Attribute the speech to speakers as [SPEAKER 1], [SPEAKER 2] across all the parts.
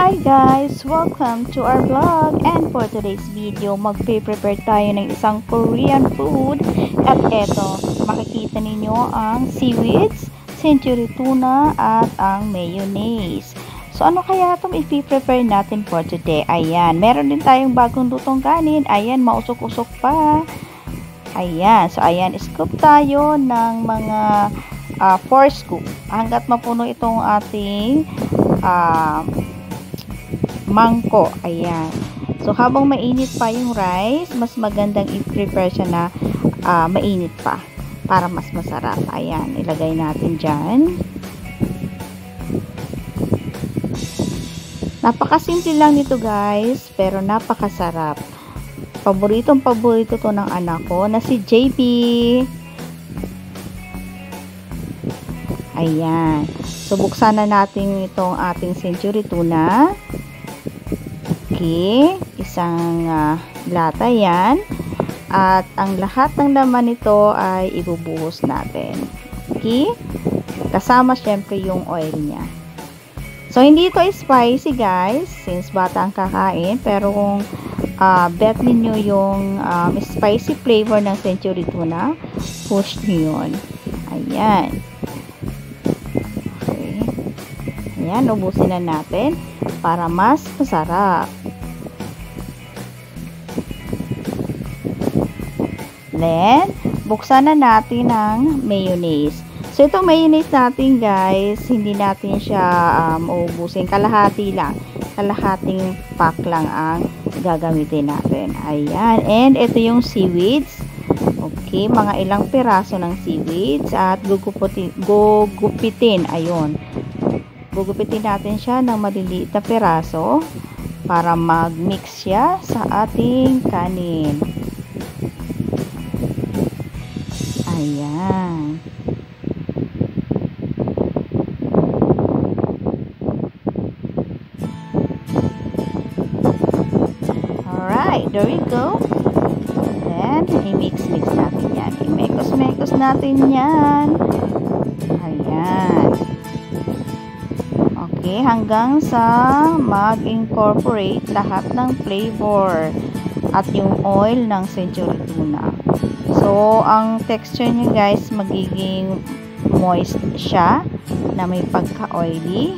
[SPEAKER 1] Hi guys! Welcome to our vlog, and for today's video, magpe-prepare tayo ng isang Korean food. At eto, makikita ninyo ang seaweeds, century tuna, at ang mayonnaise. So ano kaya itong ipi-prepare natin for today? Ayan, meron din tayong bagong lutong kanin. Ayan, mausok-usok pa. Ayan, so ayan, scoop tayo ng mga 4 scoop hanggat mapuno itong ating mangko. Ayan. So, habang mainit pa yung rice, mas magandang i-prepare siya na mainit pa para mas masarap. Ayan. Ilagay natin dyan. Napakasimple lang nito guys, pero napakasarap. Paboritong paborito to ng anak ko na si JP. Ayan. So, buksan na natin itong ating century tuna. Okay. Isang lata yan. At ang lahat ng laman nito ay ibubuhos natin. Okay. Kasama syempre yung oil niya. So, hindi ito spicy guys. Since bata ang kakain. Pero kung bet ninyo yung spicy flavor ng century tuna, push nyo yun. Ayan. Ayan, ubusin na natin para mas masarap. Then, buksan na natin ang mayonnaise. So, itong mayonnaise natin guys, hindi natin siya ubusin. Kalahati lang. Kalahating pack lang ang gagamitin natin. Ayan. And, ito yung seaweeds. Okay, mga ilang piraso ng seaweeds. At gugupitin. Ayun. Gugupitin natin siya ng maliliit na piraso para mag-mix siya sa ating kanin. Ayan. Alright, there we go. Then, i-mix-mix natin yan. I-mekos-mekos natin yan. Ayan. Okay, hanggang sa mag-incorporate lahat ng flavor at yung oil ng century tuna. So, ang texture niya guys, magiging moist siya na may pagka-oily.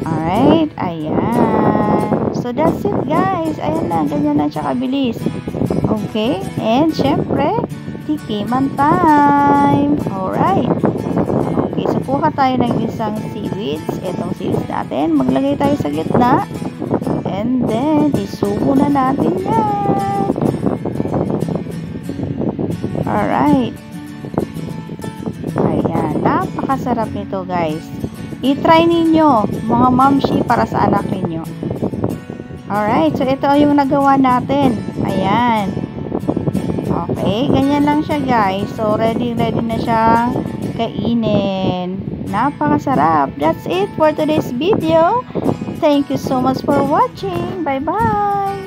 [SPEAKER 1] Alright, ayan. So, that's it guys. Ayan na, ganyan lang siya kabilis. Okay, and syempre, tikiman time. Alright. Okay, so kuha tayo ng isang seaweeds. Itong seaweeds natin, maglagay tayo sa gitna. And then, isubo na natin yan. Alright. Ayan, napakasarap nito guys. I-try ninyo, mga mamshi, para sa anak ninyo. Alright, so ito yung nagawa natin. Ayan. Okay, ganyan lang siya guys. So, ready na siyang kainin. Napakasarap. That's it for today's video. Thank you so much for watching. Bye-bye.